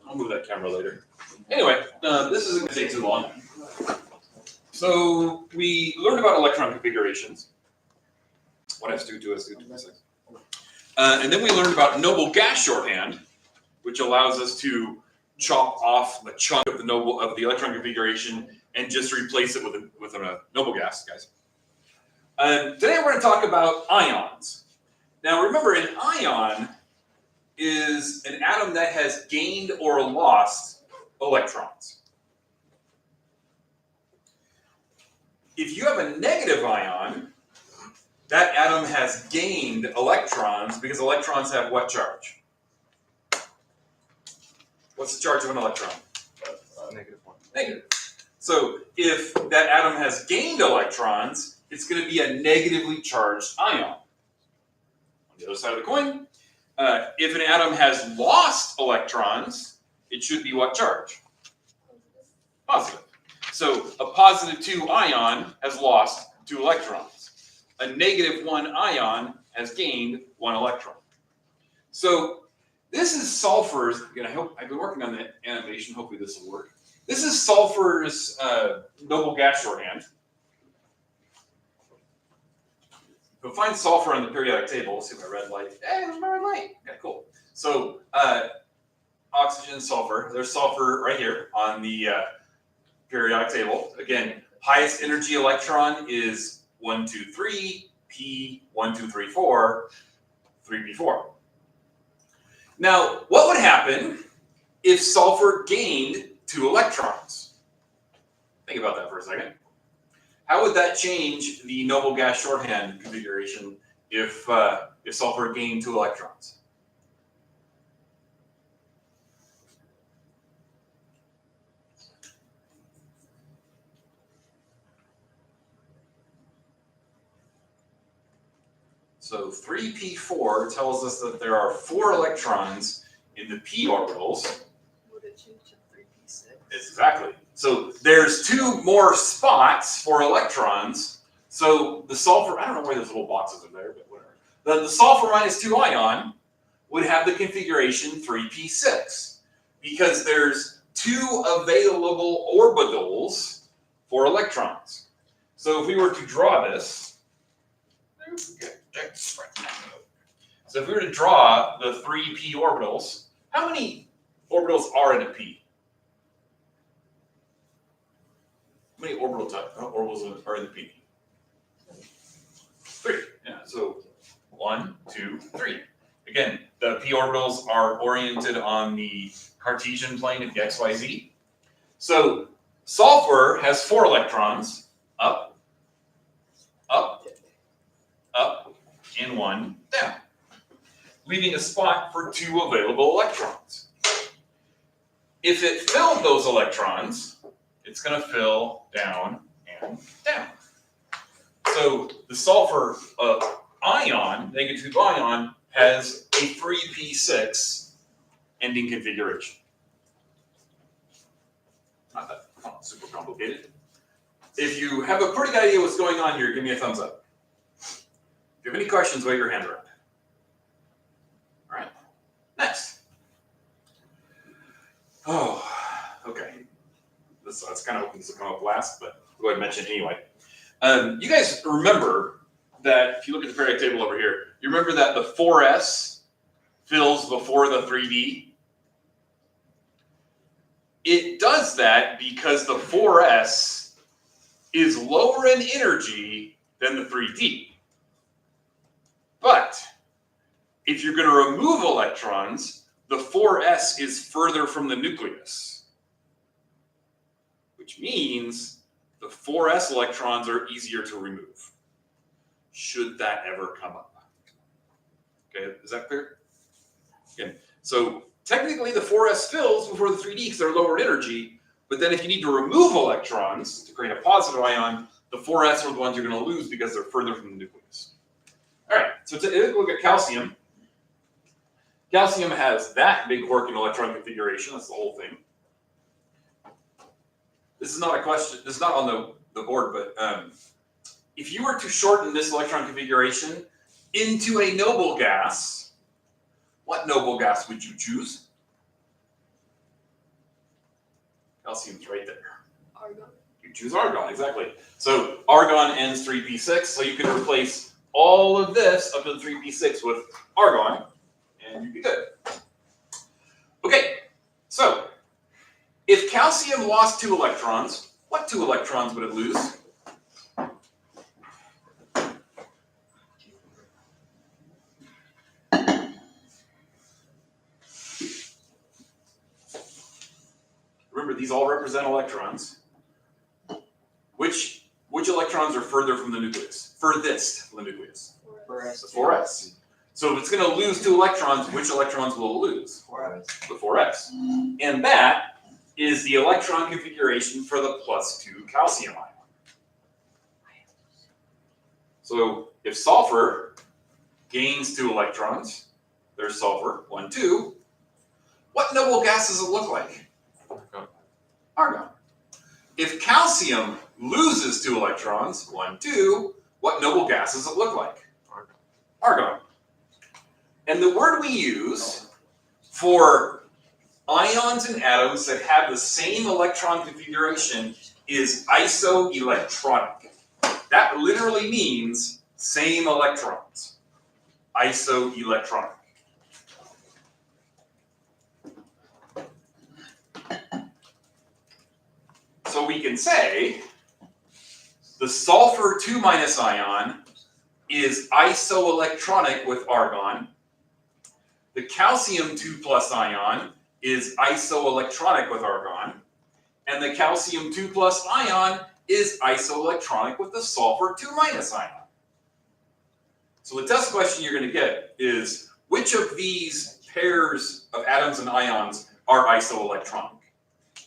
I'll move that camera later. Anyway, this isn't going to take too long. So we learned about electron configurations. 1s2, 2s2, 2s6. And then we learned about noble gas shorthand, which allows us to chop off a chunk of the electron configuration and just replace it with a noble gas, guys. Today we're going to talk about ions. Now remember, an ion is an atom that has gained or lost electrons. If you have a negative ion, that atom has gained electrons because electrons have what charge? What's the charge of an electron? -1. Negative. So if that atom has gained electrons, it's going to be a negatively charged ion. On the other side of the coin, if an atom has lost electrons, it should be what charge? Positive. So a +2 ion has lost 2 electrons. A -1 ion has gained 1 electron. So this is sulfur's, again, I've been working on the animation, hopefully this will work. This is sulfur's noble gas shorthand. You'll find sulfur on the periodic table. Let's see my red light. Hey, there's my red light. Okay, cool. So oxygen, sulfur. There's sulfur right here on the periodic table. Again, highest energy electron is 1, 2, 3, P, 1, 2, 3, 4, 3p4. Now, what would happen if sulfur gained 2 electrons? Think about that for a second. How would that change the noble gas shorthand configuration if sulfur gained 2 electrons? So 3p4 tells us that there are 4 electrons in the p orbitals. Would it change to 3p6? Exactly. So there's 2 more spots for electrons. So the sulfur, I don't know where those little boxes are there, but whatever. The sulfur -2 ion would have the configuration 3p6 because there's 2 available orbitals for electrons. So if we were to draw this, so if we were to draw the 3p orbitals, how many orbitals are in a p? How many orbitals are in the p? 3. Yeah, so 1, 2, 3. Again, the p orbitals are oriented on the Cartesian plane of the xyz. So sulfur has 4 electrons, up, up, up, and 1 down, leaving a spot for 2 available electrons. If it filled those electrons, it's going to fill down and down. So the sulfur ion, -2 ion, has a 3p6 ending configuration. Not super complicated. If you have a pretty good idea what's going on here, give me a thumbs up. If you have any questions, wave your hand around. All right, next. Oh, okay. That's kind of hoping this will come up last, but I'll go ahead and mention it anyway. You guys remember that if you look at the periodic table over here, you remember that the 4s fills before the 3d? It does that because the 4s is lower in energy than the 3d. But if you're going to remove electrons, the 4s is further from the nucleus, which means the 4s electrons are easier to remove, should that ever come up. Okay, is that clear? Again, so technically the 4s fills before the 3d because they're lower in energy, but then if you need to remove electrons to create a positive ion, the 4s are the ones you're going to lose because they're further from the nucleus. All right, so to look at calcium. Calcium has that big working electron configuration. That's the whole thing. This is not a question. This is not on the board, but if you were to shorten this electron configuration into a noble gas, what noble gas would you choose? Calcium's right there. Argon. You choose argon, exactly. So argon ends 3p6, so you can replace all of this up to 3p6 with argon, and you'd be good. Okay, so if calcium lost 2 electrons, what 2 electrons would it lose? Remember, these all represent electrons. Which electrons are further from the nucleus? Furthest from the nucleus? 4s. The 4s. So if it's going to lose 2 electrons, which electrons will it lose? 4s. The 4s. And that is the electron configuration for the +2 calcium ion. So if sulfur gains 2 electrons, there's sulfur, 1, 2. What noble gas does it look like? Argon. If calcium loses 2 electrons, 1, 2, what noble gas does it look like? Argon. And the word we use for ions and atoms that have the same electron configuration is isoelectronic. That literally means same electrons. Isoelectronic. So we can say the sulfur 2- ion is isoelectronic with argon. The calcium 2+ ion is isoelectronic with argon. And the calcium 2+ ion is isoelectronic with the sulfur 2- ion. So the test question you're going to get is, which of these pairs of atoms and ions are isoelectronic?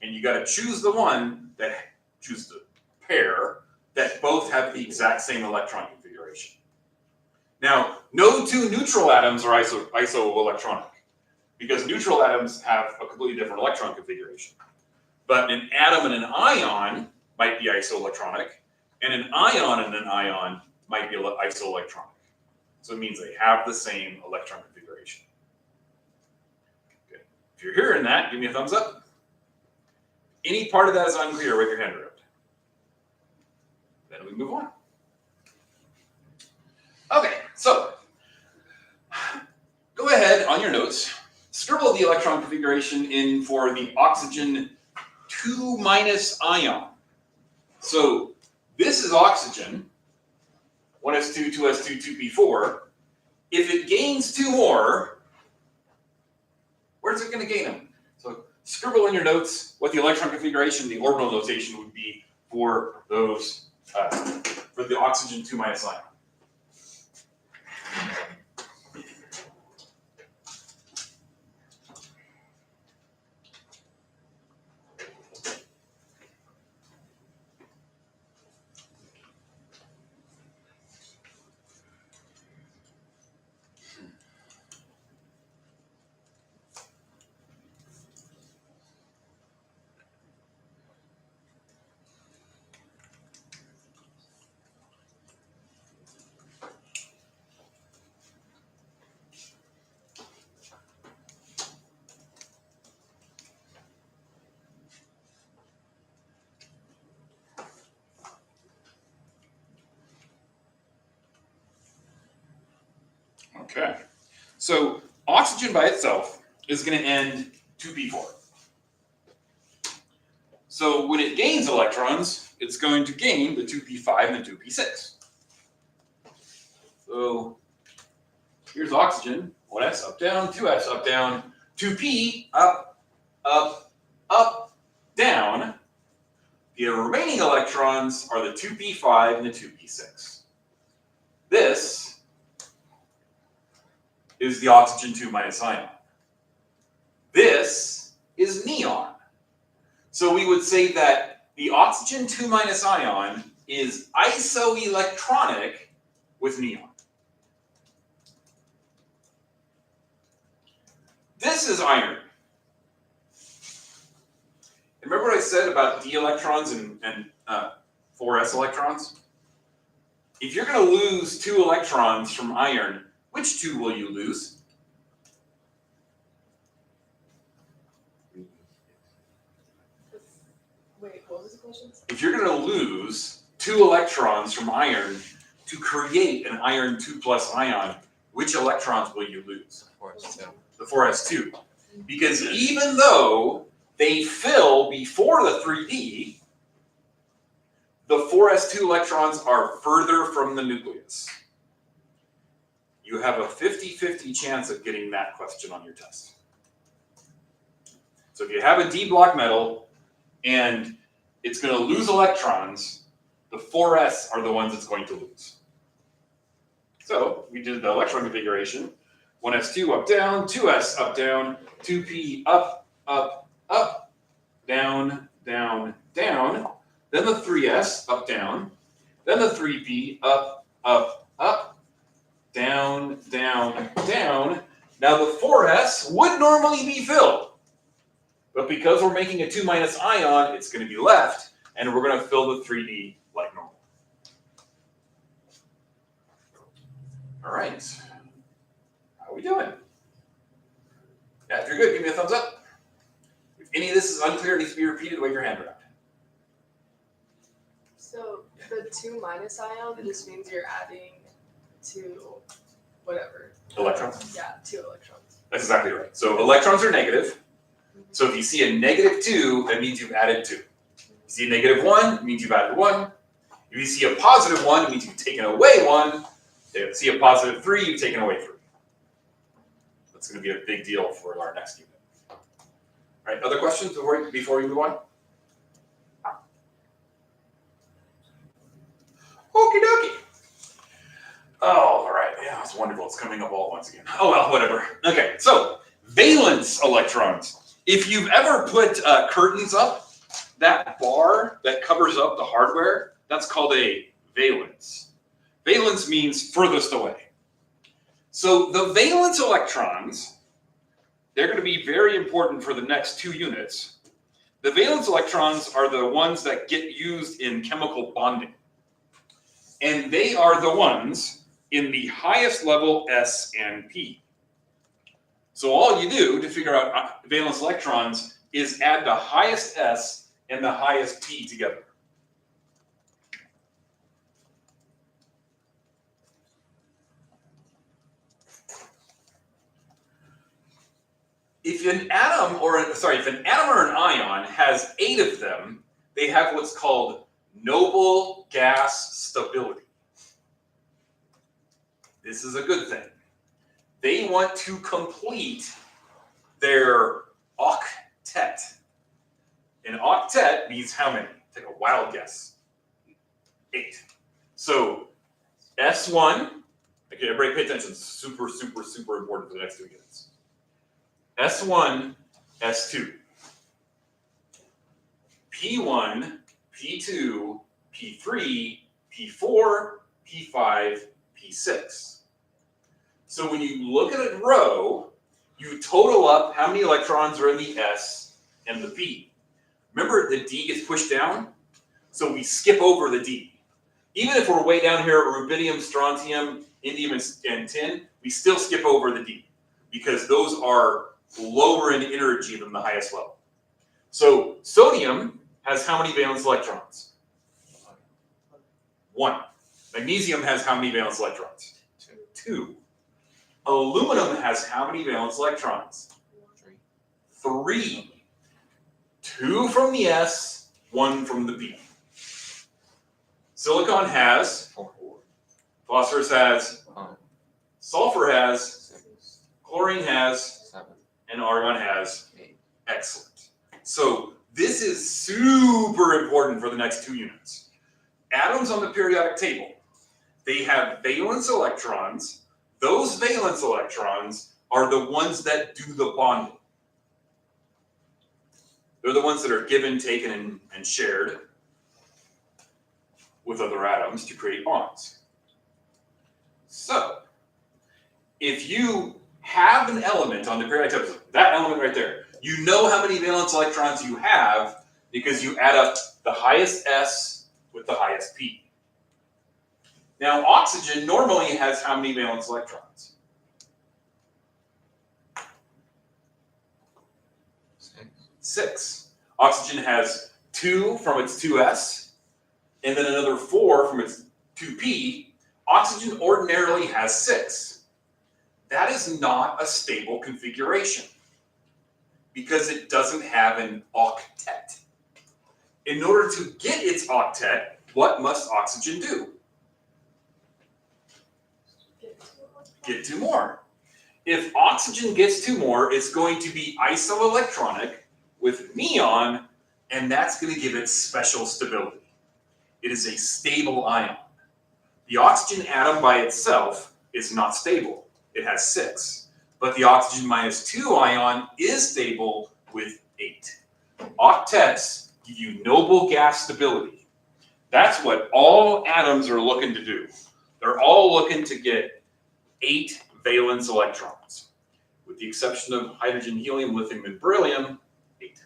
And you got to choose the one that, choose the pair that both have the exact same electron configuration. Now, no 2 neutral atoms are isoelectronic, because neutral atoms have a completely different electron configuration. But an atom and an ion might be isoelectronic, and an ion and an ion might be isoelectronic. So it means they have the same electron configuration. Okay. If you're hearing that, give me a thumbs up. Any part of that is unclear, wave your hand around. Then we move on. Okay, so go ahead on your notes, scribble the electron configuration in for the oxygen 2- ion. So this is oxygen, 1s2, 2s2, 2p4. If it gains 2 more, where's it going to gain them? So scribble in your notes what the electron configuration, the orbital notation would be for those, for the oxygen 2- ion. Okay, so oxygen by itself is going to end 2p4. So when it gains electrons, it's going to gain the 2p5 and the 2p6. So here's oxygen, 1s up, down, 2s up, down, 2p up, up, up, down. The remaining electrons are the 2p5 and the 2p6. This is the oxygen 2- ion. This is neon. So we would say that the oxygen 2- ion is isoelectronic with neon. This is iron. Remember what I said about d electrons and 4s electrons? If you're going to lose 2 electrons from iron, which 2 will you lose? was the question? If you're going to lose 2 electrons from iron to create an iron 2+ ion, which electrons will you lose? The 4s2. Because even though they fill before the 3d, the 4s2 electrons are further from the nucleus. You have a 50-50 chance of getting that question on your test. So if you have a D block metal and it's going to lose electrons, the 4s are the ones it's going to lose. So we did the electron configuration. 1s2 up, down, 2s up, down, 2p up, up, up, down, down, down. Then the 3s up, down. Then the 3p up, up, up, down, down, down. Now the 4s would normally be filled. But because we're making a 2- ion, it's going to be left, and we're going to fill the 3d like normal. All right. How are we doing? Yeah, if you're good, give me a thumbs up. If any of this is unclear, needs to be repeated, wave your hand around. So the 2- ion just means you're adding 2 whatever. Electrons? Yeah, 2 electrons. That's exactly right. So electrons are negative. So if you see a -2, that means you've added 2. If you see a -1, it means you've added 1. If you see a +1, it means you've taken away 1. If you see a +3, you've taken away 3. That's going to be a big deal for our next unit. All right, other questions before we move on? Okie dokie. Oh, all right. Yeah, it's wonderful. It's coming up all at once again. Oh, well, whatever. Okay, so valence electrons. If you've ever put curtains up, that bar that covers up the hardware, that's called a valence. Valence means furthest away. So the valence electrons, they're going to be very important for the next 2 units. The valence electrons are the ones that get used in chemical bonding. And they are the ones in the highest level S and P. So all you do to figure out valence electrons is add the highest S and the highest P together. If an atom or an ion has 8 of them, they have what's called noble gas stability. This is a good thing. They want to complete their octet. An octet means how many? Take a wild guess. 8. So S1, okay, everybody pay attention. Super, super, super important for the next 2 units. S1, S2. P1, P2, P3, P4, P5, P6. So when you look at a row, you total up how many electrons are in the S and the P. Remember, the D gets pushed down, so we skip over the D. Even if we're way down here at rubidium, strontium, indium, and tin, we still skip over the D because those are lower in energy than the highest level. So sodium has how many valence electrons? 1. Magnesium has how many valence electrons? 2. Aluminum has how many valence electrons? 3. 2 from the S, 1 from the P. Silicon has 4. Phosphorus has 5. Sulfur has 6. Chlorine has 7. And argon has 8. Excellent. So this is super important for the next 2 units. Atoms on the periodic table, they have valence electrons. Those valence electrons are the ones that do the bonding. They're the ones that are given, taken, and shared with other atoms to create bonds. So, if you have an element on the periodic table, that element right there, you know how many valence electrons you have because you add up the highest S with the highest P. Now, oxygen normally has how many valence electrons? 6. Oxygen has 2 from its 2s, and then another 4 from its 2p, oxygen ordinarily has 6. That is not a stable configuration because it doesn't have an octet. In order to get its octet, what must oxygen do? Get 2 more. If oxygen gets 2 more, it's going to be isoelectronic with neon, and that's going to give it special stability. It is a stable ion. The oxygen atom by itself is not stable. It has 6. But the oxygen minus 2 ion is stable with 8. Octets give you noble gas stability. That's what all atoms are looking to do. They're all looking to get 8 valence electrons. With the exception of hydrogen, helium, lithium, and beryllium, 8.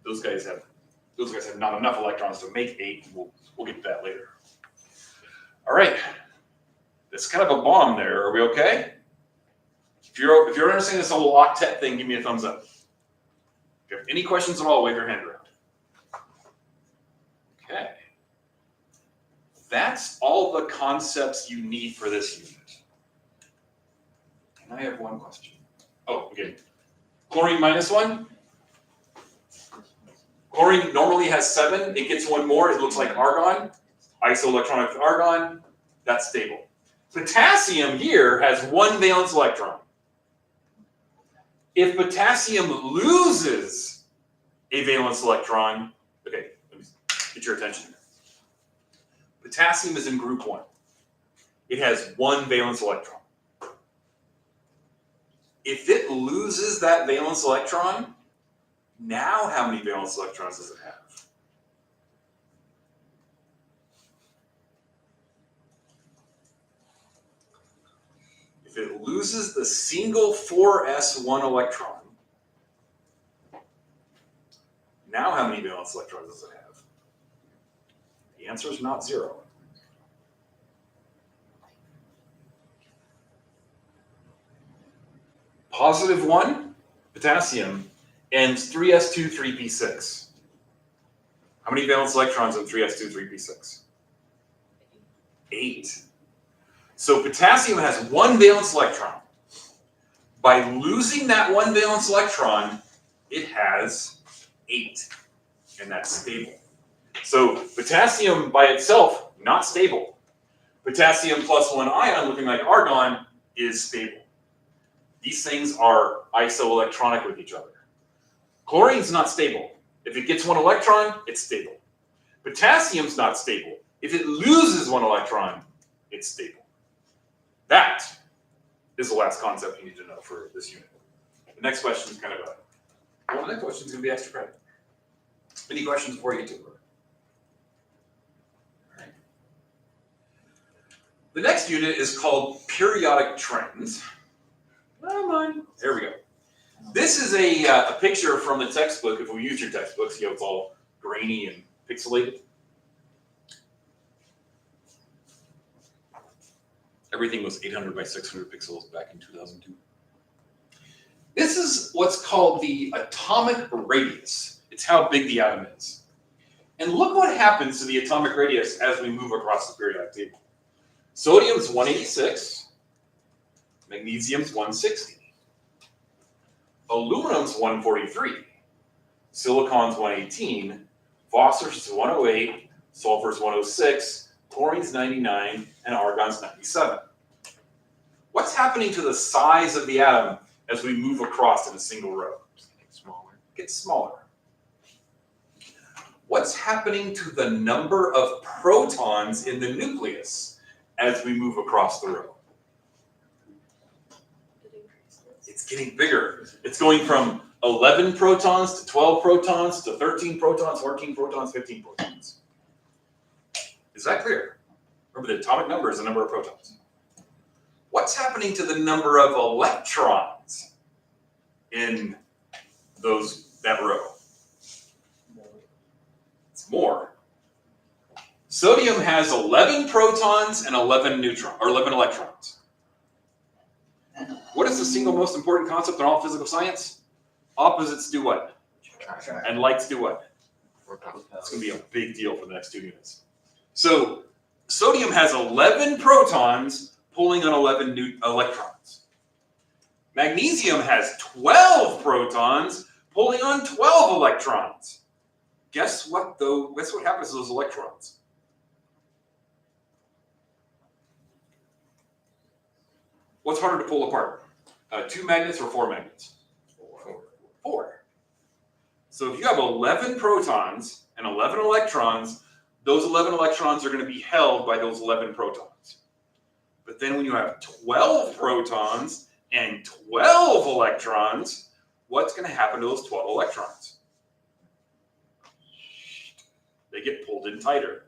Those guys have not enough electrons to make 8. We'll get to that later. All right. That's kind of a bomb there. Are we okay? If you're understanding this whole octet thing, give me a thumbs up. If you have any questions at all, wave your hand around. Okay. That's all the concepts you need for this unit. And I have one question. Oh, okay. Chlorine minus 1. Chlorine normally has 7. It gets 1 more. It looks like argon. Isoelectronic with argon. That's stable. Potassium here has 1 valence electron. If potassium loses a valence electron, okay, let me get your attention here. Potassium is in group 1. It has 1 valence electron. If it loses that valence electron, now how many valence electrons does it have? If it loses the single 4s1 electron, now how many valence electrons does it have? The answer is not 0. Positive 1, potassium, and 3s2, 3p6. How many valence electrons in 3s2, 3p6? 8. So potassium has 1 valence electron. By losing that 1 valence electron, it has 8, and that's stable. So potassium by itself, not stable. Potassium plus 1 ion, looking like argon, is stable. These things are isoelectronic with each other. Chlorine's not stable. If it gets 1 electron, it's stable. Potassium's not stable. If it loses 1 electron, it's stable. That is the last concept you need to know for this unit. The next question is kind of the next question is going to be extra credit. Any questions before you get to it? All right. The next unit is called periodic trends. Come on. There we go. This is a picture from the textbook. If we use your textbooks, you know, it's all grainy and pixelated. Everything was 800 by 600 pixels back in 2002. This is what's called the atomic radius. It's how big the atom is. And look what happens to the atomic radius as we move across the periodic table. Sodium's 186, magnesium's 160, aluminum's 143, silicon's 118, phosphorus is 108, sulfur's 106, chlorine's 99, and argon's 97. What's happening to the size of the atom as we move across in a single row? It gets smaller. What's happening to the number of protons in the nucleus as we move across the row? It's getting bigger. It's going from 11 protons to 12 protons to 13 protons, 14 protons, 15 protons. Is that clear? Remember, the atomic number is the number of protons. What's happening to the number of electrons in that row? It's more. Sodium has 11 protons and 11 electrons. What is the single most important concept in all physical science? Opposites do what? And lights do what? It's going to be a big deal for the next 2 units. So sodium has 11 protons pulling on 11 electrons. Magnesium has 12 protons pulling on 12 electrons. Guess what though? Guess what happens to those electrons? What's harder to pull apart? 2 magnets or 4 magnets? 4. So if you have 11 protons and 11 electrons, those 11 electrons are going to be held by those 11 protons. But then when you have 12 protons and 12 electrons, what's going to happen to those 12 electrons? They get pulled in tighter.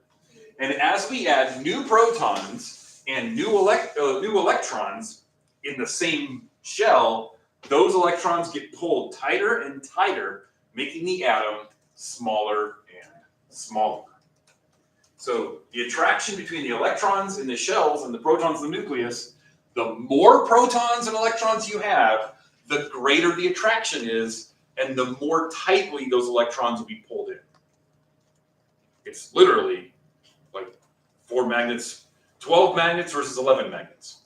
And as we add new protons and new electrons in the same shell, those electrons get pulled tighter and tighter, making the atom smaller and smaller. So the attraction between the electrons in the shells and the protons in the nucleus, the more protons and electrons you have, the greater the attraction is, and the more tightly those electrons will be pulled in. It's literally like 4 magnets, 12 magnets versus 11 magnets.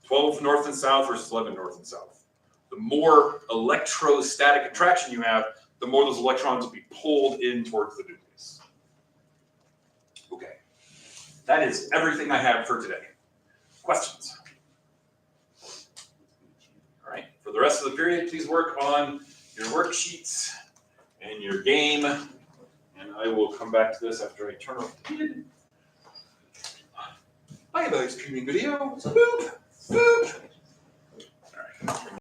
12 north and south versus 11 north and south. The more electrostatic attraction you have, the more those electrons will be pulled in towards the nucleus. Okay, that is everything I have for today. Questions? All right, for the rest of the period, please work on your worksheets and your game, and I will come back to this after I turn off the kid. I have a streaming video. Boop, boop. All right.